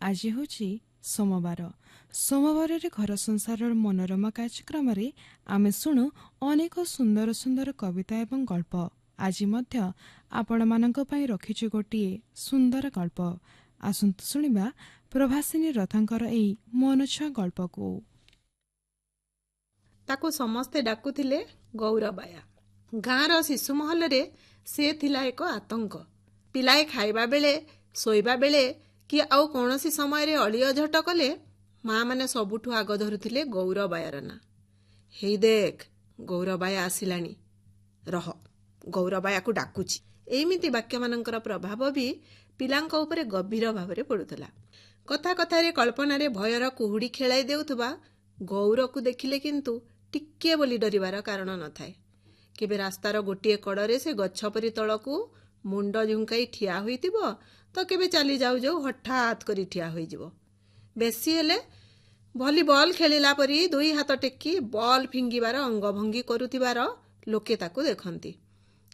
ଆଜି ହେଉଛି ସୋମବାର। ସୋମବାରରେ ଘର ସଂସାରର ମନୋରମା କାର୍ଯ୍ୟକ୍ରମରେ ଆମେ ଶୁଣୁ ଅନେକ ସୁନ୍ଦର ସୁନ୍ଦର କବିତା ଏବଂ ଗଳ୍ପ। ଆଜି ମଧ୍ୟ ଆପଣମାନଙ୍କ ପାଇଁ ରଖିଛୁ ଗୋଟିଏ ସୁନ୍ଦର ଗଳ୍ପ। ଆସନ୍ତୁ ଶୁଣିବା ପ୍ରଭାସିନୀ ରଥଙ୍କର ଏହି ମନଛୁଆଁ ଗଳ୍ପକୁ। ତାକୁ ସମସ୍ତେ ଡାକୁଥିଲେ ଗୌରବାୟା। ଗାଁର ଶିଶୁ ମହଲରେ ସେ ଥିଲା ଏକ ଆତଙ୍କ। ପିଲାଏ ଖାଇବା ବେଳେ, ଶୋଇବା ବେଳେ କି ଆଉ କୌଣସି ସମୟରେ ଅଳି ଅଝଟ କଲେ ମା' ମାନେ ସବୁଠୁ ଆଗ ଧରୁଥିଲେ ଗୌରବାୟାର ନାଁ। ହେଇ ଦେଖ, ଗୌରବାୟା ଆସିଲାଣି, ରହ, ଗୌରବାୟାକୁ ଡାକୁଛି। ଏମିତି ବାକ୍ୟମାନଙ୍କର ପ୍ରଭାବ ବି ପିଲାଙ୍କ ଉପରେ ଗଭୀର ଭାବରେ ପଡ଼ୁଥିଲା। କଥା କଥାରେ କଳ୍ପନାରେ ଭୟର କୁହୁଡ଼ି ଖେଳାଇ ଦେଉଥିବା ଗୌରକୁ ଦେଖିଲେ କିନ୍ତୁ ଟିକିଏ ବୋଲି ଡରିବାର କାରଣ ନଥାଏ। କେବେ ରାସ୍ତାର ଗୋଟିଏ କଡ଼ରେ ସେ ଗଛ ପରି ତଳକୁ ମୁଣ୍ଡ ଝୁଙ୍କାଇ ଠିଆ ହୋଇଥିବ, ତ କେବେ ଚାଲି ଯାଉ ଯାଉ ହଠାତ୍ କରି ଠିଆ ହୋଇଯିବ। ବେଶୀ ହେଲେ ଭଲିବଲ୍ ଖେଳିଲା ପରି ଦୁଇ ହାତ ଟେକି ବଲ୍ ଫିଙ୍ଗିବାର ଅଙ୍ଗଭଙ୍ଗୀ କରୁଥିବାର ଲୋକେ ତାକୁ ଦେଖନ୍ତି।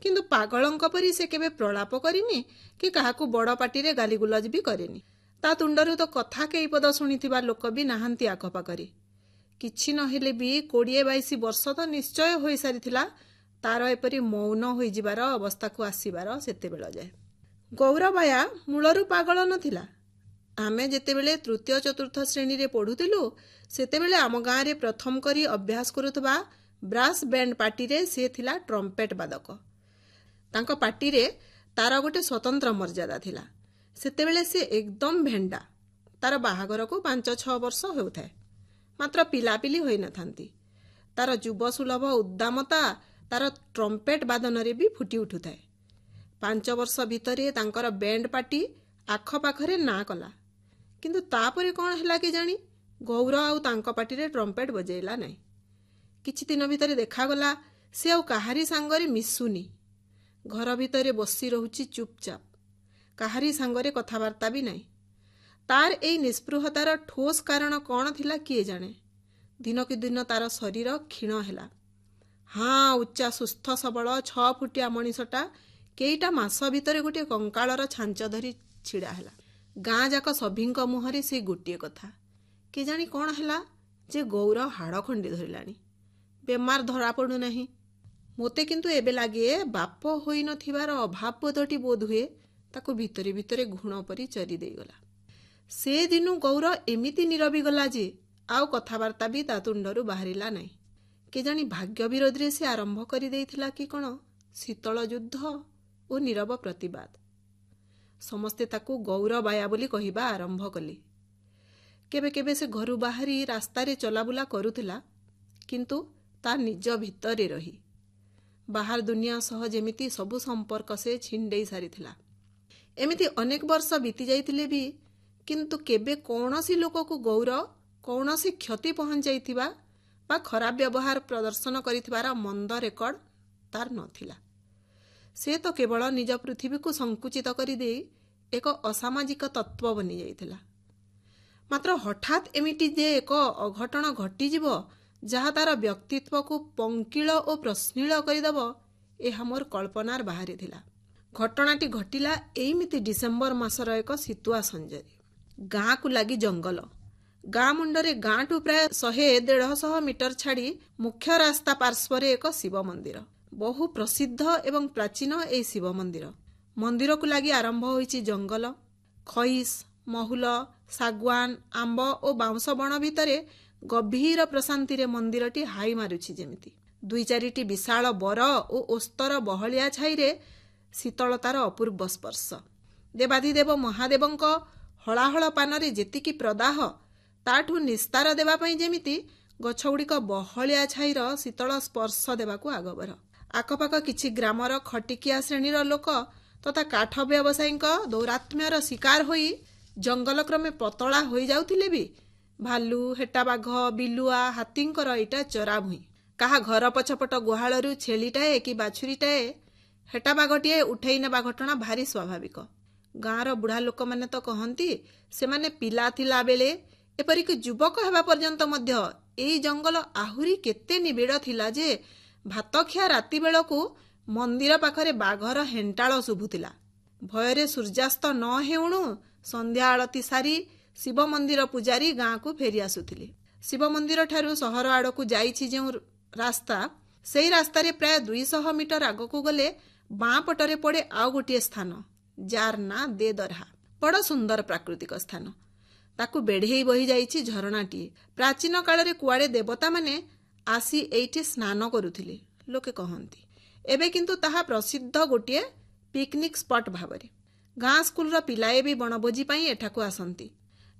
କିନ୍ତୁ ପାଗଳଙ୍କ ପରି ସେ କେବେ ପ୍ରଳାପ କରିନି କି କାହାକୁ ବଡ଼ ପାଟିରେ ଗାଲିଗୁଲଜ ବି କରେନି। ତା ତୁଣ୍ଡରୁ ତ କଥା କେଇପଦ ଶୁଣିଥିବା ଲୋକ ବି ନାହାନ୍ତି ଆଖପାଖରେ। କିଛି ନହେଲେ ବି 20-22 ବର୍ଷ ତ ନିଶ୍ଚୟ ହୋଇସାରିଥିଲା ତାର ଏପରି ମୌନ ହୋଇଯିବାର ଅବସ୍ଥାକୁ ଆସିବାର ସେତେବେଳ ଯାଏ। ଗୌରବାୟା ମୂଳରୁ ପାଗଳ ନଥିଲା। ଆମେ ଯେତେବେଳେ ତୃତୀୟ ଚତୁର୍ଥ ଶ୍ରେଣୀରେ ପଢ଼ୁଥିଲୁ, ସେତେବେଳେ ଆମ ଗାଁରେ ପ୍ରଥମ କରି ଅଭ୍ୟାସ କରୁଥିବା ବ୍ରାସ୍ ବ୍ୟାଣ୍ଡ ପାର୍ଟିରେ ସେ ଥିଲା ଟ୍ରମ୍ପେଟ୍ ବାଦକ। ତାଙ୍କ ପାର୍ଟିରେ ତାର ଗୋଟେ ସ୍ୱତନ୍ତ୍ର ମର୍ଯ୍ୟାଦା ଥିଲା। ସେତେବେଳେ ସେ ଏକଦମ ଭେଣ୍ଡା। ତାର ବାହାଘରକୁ 5-6 ବର୍ଷ ହେଉଥାଏ, ମାତ୍ର ପିଲାପିଲି ହୋଇନଥାନ୍ତି। ତାର ଯୁବ ସୁଲଭ ଉଦ୍ଦାମତା ତାର ଟ୍ରମ୍ପେଟ୍ ବାଦନରେ ବି ଫୁଟି ଉଠୁଥାଏ। 5 ବର୍ଷ ଭିତରେ ତାଙ୍କର ବ୍ୟାଣ୍ଡ ପାର୍ଟି ଆଖପାଖରେ ନାଁ କଲା। କିନ୍ତୁ ତାପରେ କ'ଣ ହେଲା କେଜାଣି, ଗୌର ଆଉ ତାଙ୍କ ପାର୍ଟିରେ ଟ୍ରମ୍ପେଟ୍ ବଜେଇଲା ନାହିଁ। କିଛି ଦିନ ଭିତରେ ଦେଖାଗଲା ସେ ଆଉ କାହାରି ସାଙ୍ଗରେ ମିଶୁନି। ଘର ଭିତରେ ବସି ରହୁଛି ଚୁପଚାପ, କାହାରି ସାଙ୍ଗରେ କଥାବାର୍ତ୍ତା ବି ନାହିଁ। ତାର ଏଇ ନିସ୍ପୃହତାର ଠୋସ୍ କାରଣ କ'ଣ ଥିଲା କିଏ ଜାଣେ। ଦିନକୁ ଦିନ ତାର ଶରୀର କ୍ଷୀଣ ହେଲା। ଉଚ୍ଚା ସୁସ୍ଥ ସବଳ 6 ଫୁଟିଆ ମଣିଷଟା କେଇଟା ମାସ ଭିତରେ ଗୋଟିଏ କଙ୍କାଳର ଛାଞ୍ଚ ଧରି ଛିଡ଼ା ହେଲା। ଗାଁ ଯାକ ସଭିଙ୍କ ମୁହଁରେ ସେ ଗୋଟିଏ କଥା, କେଜାଣି କ'ଣ ହେଲା ଯେ ଗୌର ହାଡ଼ ଖଣ୍ଡି ଧରିଲାଣି। ବେମାର ଧରା ପଡ଼ୁନାହିଁ। ମୋତେ କିନ୍ତୁ ଏବେ ଲାଗେ ବାପ ହୋଇନଥିବାର ଅଭାବ ବୋଧଟି ବୋଧହୁଏ ତାକୁ ଭିତରେ ଭିତରେ ଘୁଣ ପରି ଚରି ଦେଇଗଲା। ସେ ଦିନୁ ଗୌର ଏମିତି ନିରବି ଗଲା ଯେ ଆଉ କଥାବାର୍ତ୍ତା ବି ତା ତୁଣ୍ଡରୁ ବାହାରିଲା ନାହିଁ। କେଜାଣି ଭାଗ୍ୟ ବିରୋଧରେ ସେ ଆରମ୍ଭ କରିଦେଇଥିଲା କି କ'ଣ ଶୀତଳ ଯୁଦ୍ଧ ଓ ନୀରବ ପ୍ରତିବାଦ। ସମସ୍ତେ ତାକୁ ଗୌରବାୟା ବୋଲି କହିବା ଆରମ୍ଭ କଲେ। କେବେ କେବେ ସେ ଘରୁ ବାହାରି ରାସ୍ତାରେ ଚଲାବୁଲା କରୁଥିଲା, କିନ୍ତୁ ତା ନିଜ ଭିତରେ ରହି। ବାହାର ଦୁନିଆ ସହ ଯେମିତି ସବୁ ସମ୍ପର୍କ ସେ ଛିଣ୍ଡେଇ ସାରିଥିଲା। ଏମିତି ଅନେକ ବର୍ଷ ବିତି ଯାଇଥିଲେ ବି କିନ୍ତୁ କେବେ କୌଣସି ଲୋକକୁ ଗୌର କୌଣସି କ୍ଷତି ପହଞ୍ଚାଇଥିବା ବା ଖରାପ ବ୍ୟବହାର ପ୍ରଦର୍ଶନ କରିଥିବାର ମନ୍ଦ ରେକର୍ଡ ତାର ନଥିଲା। ସେ ତ କେବଳ ନିଜ ପୃଥିବୀକୁ ସଂକୁଚିତ କରିଦେଇ ଏକ ଅସାମାଜିକ ତତ୍ତ୍ୱ ବନିଯାଇଥିଲା। ମାତ୍ର ହଠାତ୍ ଏମିତି ଯେ ଏକ ଅଘଟଣ ଘଟିଯିବ ଯାହା ତାର ବ୍ୟକ୍ତିତ୍ୱକୁ ପଙ୍କିଳ ଓ ପ୍ରଶ୍ନିଳ କରିଦେବ, ଏହା ମୋର କଳ୍ପନାର ବାହାରେ ଥିଲା। ଘଟଣାଟି ଘଟିଲା ଏଇମିତି ଡିସେମ୍ବର ମାସର ଏକ ଶୀତୁଆ ସଞ୍ଜରେ। ଗାଁକୁ ଲାଗି ଜଙ୍ଗଲ। ଗାଁ ମୁଣ୍ଡରେ ଗାଁଠୁ ପ୍ରାୟ 100-150 ମିଟର ଛାଡ଼ି ମୁଖ୍ୟ ରାସ୍ତା ପାର୍ଶ୍ୱରେ ଏକ ଶିବ ମନ୍ଦିର। ବହୁ ପ୍ରସିଦ୍ଧ ଏବଂ ପ୍ରାଚୀନ ଏହି ଶିବ ମନ୍ଦିର। ମନ୍ଦିରକୁ ଲାଗି ଆରମ୍ଭ ହୋଇଛି ଜଙ୍ଗଲ। ଖଇସ, ମହୁଲ, ଶାଗୁଆନ, ଆମ୍ବ ଓ ବାଉଁଶ ବଣ ଭିତରେ ଗଭୀର ପ୍ରଶାନ୍ତିରେ ମନ୍ଦିରଟି ହାଇ ମାରୁଛି ଯେମିତି। 2-4ଟି ବିଶାଳ ବର ଓ ଓସ୍ତର ବହଳିଆ ଛାଇରେ ଶୀତଳତାର ଅପୂର୍ବ ସ୍ପର୍ଶ। ଦେବାଧିଦେବ ମହାଦେବଙ୍କ ହଳାହଳ ପାନରେ ଯେତିକି ପ୍ରଦାହ, ତାଠୁ ନିସ୍ତାର ଦେବା ପାଇଁ ଯେମିତି ଗଛଗୁଡ଼ିକ ବହଳିଆ ଛାଇର ଶୀତଳ ସ୍ପର୍ଶ ଦେବାକୁ ଆଗଭର। ଆଖପାଖ କିଛି ଗ୍ରାମର ଖଟିକିଆ ଶ୍ରେଣୀର ଲୋକ ତଥା କାଠ ବ୍ୟବସାୟୀଙ୍କ ଦୌରାତ୍ମ୍ୟର ଶିକାର ହୋଇ ଜଙ୍ଗଲ କ୍ରମେ ପତଳା ହୋଇଯାଉଥିଲେ ବି ଭାଲୁ, ହେଟାବାଘ, ବିଲୁଆ, ହାତୀଙ୍କର ଏଇଟା ଚରାଭୂଇଁ। କାହା ଘର ପଛପଟ ଗୁହାଳରୁ ଛେଳିଟାଏ କି ବାଛୁରୀଟାଏ ହେଟାବାଘଟିଏ ଉଠେଇ ନେବା ଘଟଣା ଭାରି ସ୍ୱାଭାବିକ। ଗାଁର ବୁଢ଼ା ଲୋକମାନେ ତ କହନ୍ତି ସେମାନେ ପିଲା ଥିଲାବେଳେ ଏପରିକି ଯୁବକ ହେବା ପର୍ଯ୍ୟନ୍ତ ମଧ୍ୟ ଏଇ ଜଙ୍ଗଲ ଆହୁରି କେତେ ନିବିଡ଼ ଥିଲା ଯେ ଭାତଖିଆ ରାତି ବେଳକୁ ମନ୍ଦିର ପାଖରେ ବାଘର ହେଣ୍ଟାଳ ଶୁଭୁଥିଲା। ଭୟରେ ସୂର୍ଯ୍ୟାସ୍ତ ନ ହେଉଣୁ ସନ୍ଧ୍ୟା ଆଳତି ସାରି ଶିବ ମନ୍ଦିର ପୂଜାରୀ ଗାଁକୁ ଫେରି ଆସୁଥିଲେ। ଶିବ ମନ୍ଦିରଠାରୁ ସହର ଆଡ଼କୁ ଯାଇଛି ଯେଉଁ ରାସ୍ତା, ସେହି ରାସ୍ତାରେ ପ୍ରାୟ 200 ମିଟର ଆଗକୁ ଗଲେ ବାଁ ପଟରେ ପଡ଼େ ଆଉ ଗୋଟିଏ ସ୍ଥାନ, ଯାର ନାଁ ଦେଦରହା। ବଡ଼ ସୁନ୍ଦର ପ୍ରାକୃତିକ ସ୍ଥାନ। ତାକୁ ବେଢ଼େଇ ବହି ଯାଇଛି ଝରଣାଟିଏ। ପ୍ରାଚୀନ କାଳରେ କୁଆଡ଼େ ଦେବତାମାନେ ଆସି ଏଇଠି ସ୍ନାନ କରୁଥିଲେ ଲୋକେ କହନ୍ତି। ଏବେ କିନ୍ତୁ ତାହା ପ୍ରସିଦ୍ଧ ଗୋଟିଏ ପିକନିକ୍ ସ୍ପଟ୍ ଭାବରେ। ଗାଁ ସ୍କୁଲର ପିଲାଏ ବି ବଣଭୋଜି ପାଇଁ ଏଠାକୁ ଆସନ୍ତି।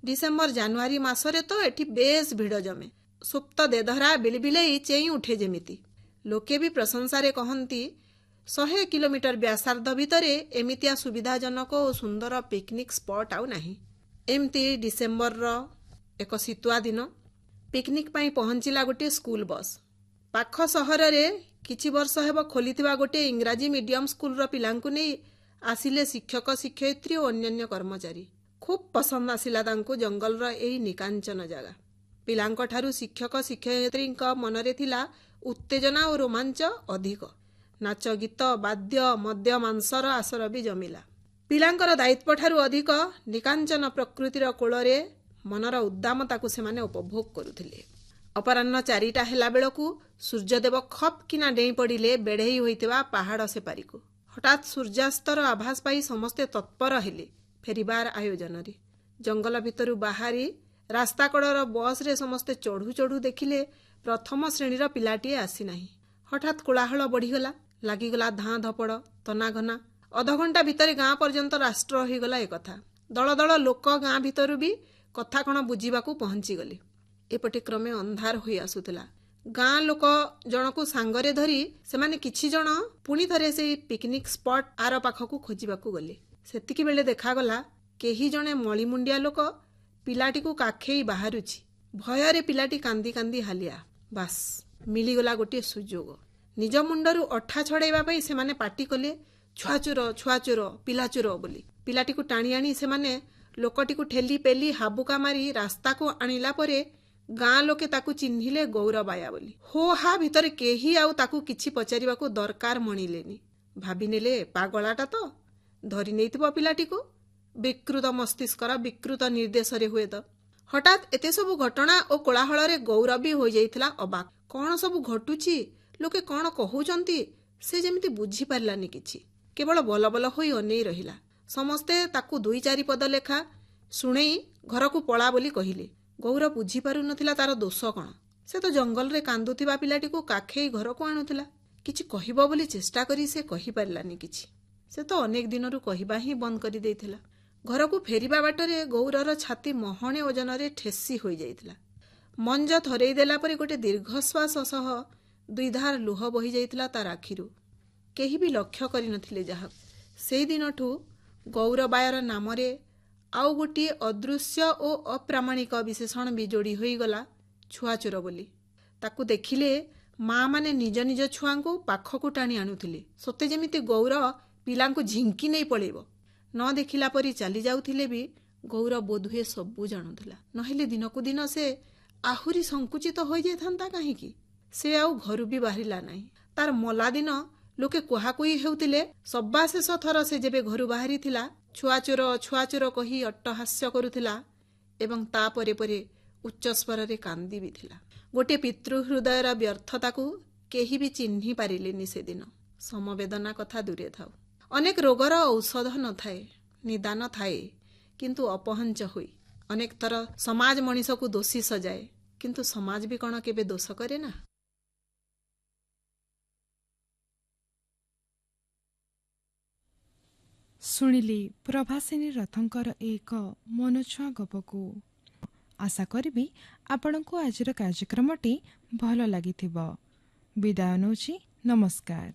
ଡିସେମ୍ବର ଜାନୁଆରୀ ମାସରେ ତ ଏଠି ବେଶ୍ ଭିଡ଼ ଜମେ। ସୁପ୍ତ ଦେଦହରା ବିଳିବିଳେଇ ଚେଇଁ ଉଠେ ଯେମିତି। ଲୋକେ ବି ପ୍ରଶଂସାରେ କହନ୍ତି 100 କିଲୋମିଟର ବ୍ୟାସାର୍ଦ୍ଧ ଭିତରେ ଏମିତିଆ ସୁବିଧାଜନକ ଓ ସୁନ୍ଦର ପିକନିକ୍ ସ୍ପଟ୍ ଆଉ ନାହିଁ। ଏମିତି ଡିସେମ୍ବରର ଏକ ଶୀତୁଆ ଦିନ ପିକନିକ୍ ପାଇଁ ପହଞ୍ଚିଲା ଗୋଟିଏ ସ୍କୁଲ ବସ୍। ପାଖ ସହରରେ କିଛି ବର୍ଷ ହେବ ଖୋଲିଥିବା ଗୋଟିଏ ଇଂରାଜୀ ମିଡିୟମ ସ୍କୁଲର ପିଲାଙ୍କୁ ନେଇ ଆସିଲେ ଶିକ୍ଷକ, ଶିକ୍ଷୟିତ୍ରୀ ଓ ଅନ୍ୟାନ୍ୟ କର୍ମଚାରୀ। ଖୁବ୍ ପସନ୍ଦ ଆସିଲା ତାଙ୍କୁ ଜଙ୍ଗଲର ଏହି ନିକାଞ୍ଚନ ଜାଗା। ପିଲାଙ୍କଠାରୁ ଶିକ୍ଷକ, ଶିକ୍ଷୟିତ୍ରୀଙ୍କ ମନରେ ଥିଲା ଉତ୍ତେଜନା ଓ ରୋମାଞ୍ଚ ଅଧିକ। ନାଚ, ଗୀତ, ବାଦ୍ୟ, ମଦ୍ୟ, ମାଂସର ଆସର ବି ଜମିଲା। ପିଲାଙ୍କର ଦାୟିତ୍ୱଠାରୁ ଅଧିକ ନିକାଞ୍ଚନ ପ୍ରକୃତିର କୋଳରେ ମନର ଉଦ୍ଦାମତାକୁ ସେମାନେ ଉପଭୋଗ କରୁଥିଲେ। ଅପରାହ୍ନ 4ଟା ହେଲା ବେଳକୁ ସୂର୍ଯ୍ୟଦେବ ଖପ୍ କିନା ଡେଇଁ ପଡ଼ିଲେ ବେଢ଼େଇ ହୋଇଥିବା ପାହାଡ଼ ସେପାରିକୁ। ହଠାତ୍ ସୂର୍ଯ୍ୟାସ୍ତର ଆଭାସ ପାଇ ସମସ୍ତେ ତତ୍ପର ହେଲେ ଫେରିବାର ଆୟୋଜନରେ। ଜଙ୍ଗଲ ଭିତରୁ ବାହାରି ରାସ୍ତାକଡ଼ର ବସ୍ରେ ସମସ୍ତେ ଚଢ଼ୁ ଚଢ଼ୁ ଦେଖିଲେ ପ୍ରଥମ ଶ୍ରେଣୀର ପିଲାଟିଏ ଆସିନାହିଁ। ହଠାତ୍ କୋଳାହଳ ବଢ଼ିଗଲା। ଲାଗିଗଲା ଧାଁ ଧପଡ଼, ତନାଘନା। ଅଧଘଣ୍ଟା ଭିତରେ ଗାଁ ପର୍ଯ୍ୟନ୍ତ ରାଷ୍ଟ୍ର ହୋଇଗଲା ଏକଥା। ଦଳ ଦଳ ଲୋକ ଗାଁ ଭିତରୁ ବି କଥା କ'ଣ ବୁଝିବାକୁ ପହଞ୍ଚିଗଲେ। ଏପଟେ କ୍ରମେ ଅନ୍ଧାର ହୋଇ ଆସୁଥିଲା। ଗାଁ ଲୋକ ଜଣକୁ ସାଙ୍ଗରେ ଧରି ସେମାନେ କିଛି ଜଣ ପୁଣି ଥରେ ସେଇ ପିକନିକ୍ ସ୍ପଟ୍ ଆର ପାଖକୁ ଖୋଜିବାକୁ ଗଲେ। ସେତିକିବେଳେ ଦେଖାଗଲା କେହି ଜଣେ ମଳିମୁଣ୍ଡିଆ ଲୋକ ପିଲାଟିକୁ କାଖେଇ ବାହାରୁଛି। ଭୟରେ ପିଲାଟି କାନ୍ଦି କାନ୍ଦି ହାଲିଆ। ବାସ୍, ମିଳିଗଲା ଗୋଟିଏ ସୁଯୋଗ। ନିଜ ମୁଣ୍ଡରୁ ଅଠା ଛଡ଼ାଇବା ପାଇଁ ସେମାନେ ପାଟି କଲେ, ଛୁଆଚୋର, ଛୁଆଚୋର, ପିଲାଚୋର ବୋଲି। ପିଲାଟିକୁ ଟାଣି ଆଣି ସେମାନେ ଲୋକଟିକୁ ଠେଲି ପେଲି ହାବୁକା ମାରି ରାସ୍ତାକୁ ଆଣିଲା ପରେ ଗାଁ ଲୋକେ ତାକୁ ଚିହ୍ନିଲେ ଗୌରବାୟା ବୋଲି। ହୋ ହା ଭିତରେ କେହି ଆଉ ତାକୁ କିଛି ପଚାରିବାକୁ ଦରକାର ମଣିଲେନି। ଭାବିନେଲେ ପାଗଳାଟା ତ, ଧରି ନେଇଥିବ ପିଲାଟିକୁ। ବିକୃତ ମସ୍ତିଷ୍କର ବିକୃତ ନିର୍ଦ୍ଦେଶରେ ହୁଏତ। ହଠାତ୍ ଏତେ ସବୁ ଘଟଣା ଓ କୋଳାହଳରେ ଗୌର ବି ହୋଇଯାଇଥିଲା ଅବାକ୍। କ'ଣ ସବୁ ଘଟୁଛି, ଲୋକେ କ'ଣ କହୁଛନ୍ତି, ସେ ଯେମିତି ବୁଝିପାରିଲାନି କିଛି। କେବଳ ବଲବଲ ହୋଇ ଅନେଇ ରହିଲା। ସମସ୍ତେ ତାକୁ 2-4 ପଦ ଲେଖା ଶୁଣେଇ ଘରକୁ ପଳା ବୋଲି କହିଲେ। ଗୌର ବୁଝିପାରୁନଥିଲା ତାର ଦୋଷ କ'ଣ। ସେ ତ ଜଙ୍ଗଲରେ କାନ୍ଦୁଥିବା ପିଲାଟିକୁ କାଖେଇ ଘରକୁ ଆଣୁଥିଲା। କିଛି କହିବ ବୋଲି ଚେଷ୍ଟା କରି ସେ କହିପାରିଲାନି କିଛି। ସେ ତ ଅନେକ ଦିନରୁ କହିବା ହିଁ ବନ୍ଦ କରିଦେଇଥିଲା। ଘରକୁ ଫେରିବା ବାଟରେ ଗୌରର ଛାତି ମହଣେ ଓଜନରେ ଠେସି ହୋଇଯାଇଥିଲା। ମଞ୍ଜ ଥରେଇ ଦେଲା ପରେ ଗୋଟେ ଦୀର୍ଘଶ୍ୱାସ ସହ 2 ଧାର ଲୁହ ବୋହିଯାଇଥିଲା ତାର ଆଖିରୁ। କେହି ବି ଲକ୍ଷ୍ୟ କରିନଥିଲେ ଯାହାକୁ। ସେଇ ଦିନଠୁ ଗୌରବାୟାର ନାମରେ ଆଉ ଗୋଟିଏ ଅଦୃଶ୍ୟ ଓ ଅପ୍ରାମାଣିକ ବିଶେଷଣ ବି ଯୋଡ଼ି ହୋଇଗଲା, ଛୁଆଚୋର ବୋଲି। ତାକୁ ଦେଖିଲେ ମାଆମାନେ ନିଜ ନିଜ ଛୁଆଙ୍କୁ ପାଖକୁ ଟାଣି ଆଣୁଥିଲେ। ସତେ ଯେମିତି ଗୌର ପିଲାଙ୍କୁ ଝିଙ୍କି ନେଇ ପଳେଇବ। ନ ଦେଖିଲା ପରି ଚାଲି ଯାଉଥିଲେ ବି ଗୌର ବୋଧହୁଏ ସବୁ ଜାଣୁଥିଲା। ନହେଲେ ଦିନକୁ ଦିନ ସେ ଆହୁରି ସଂକୁଚିତ ହୋଇଯାଇଥାନ୍ତା କାହିଁକି? ସେ ଆଉ ଘରୁ ବି ବାହାରିଲା ନାହିଁ। ତାର ମଲା ଦିନ ଲୋକେ କୁହାକୁହି ହେଉଥିଲେ। ସବାଶେଷ ଥର ସେ ଯେବେ ଘରୁ ବାହାରିଥିଲା, ଛୁଆଚୋର, ଛୁଆଚୋର କହି ଅଟ୍ଟହାସ୍ୟ କରୁଥିଲା ଏବଂ ତାପରେ ପରେ ଉଚ୍ଚସ୍ୱରରେ କାନ୍ଦି ବି ଥିଲା। ଗୋଟିଏ ପିତୃହୃଦୟର ବ୍ୟର୍ଥତାକୁ କେହି ବି ଚିହ୍ନି ପାରିଲେନି ସେଦିନ। ସମବେଦନା କଥା ଦୂରେ ଥାଉ। ଅନେକ ରୋଗର ଔଷଧ ନଥାଏ, ନିଦାନ ଥାଏ, କିନ୍ତୁ ଅପହଞ୍ଚ ହୋଇ। ଅନେକ ଥର ସମାଜ ମଣିଷକୁ ଦୋଷୀ ସଜାଏ, କିନ୍ତୁ ସମାଜ ବି କ'ଣ କେବେ ଦୋଷ କରେ ନା? ଶୁଣିଲି ପ୍ରଭାସିନୀ ରଥଙ୍କର ଏକ ମନଛୁଆଁ ଗପକୁ। ଆଶା କରିବି ଆପଣଙ୍କୁ ଆଜିର କାର୍ଯ୍ୟକ୍ରମଟି ଭଲ ଲାଗିଥିବ। ବିଦାୟ ନେଉଛି, ନମସ୍କାର।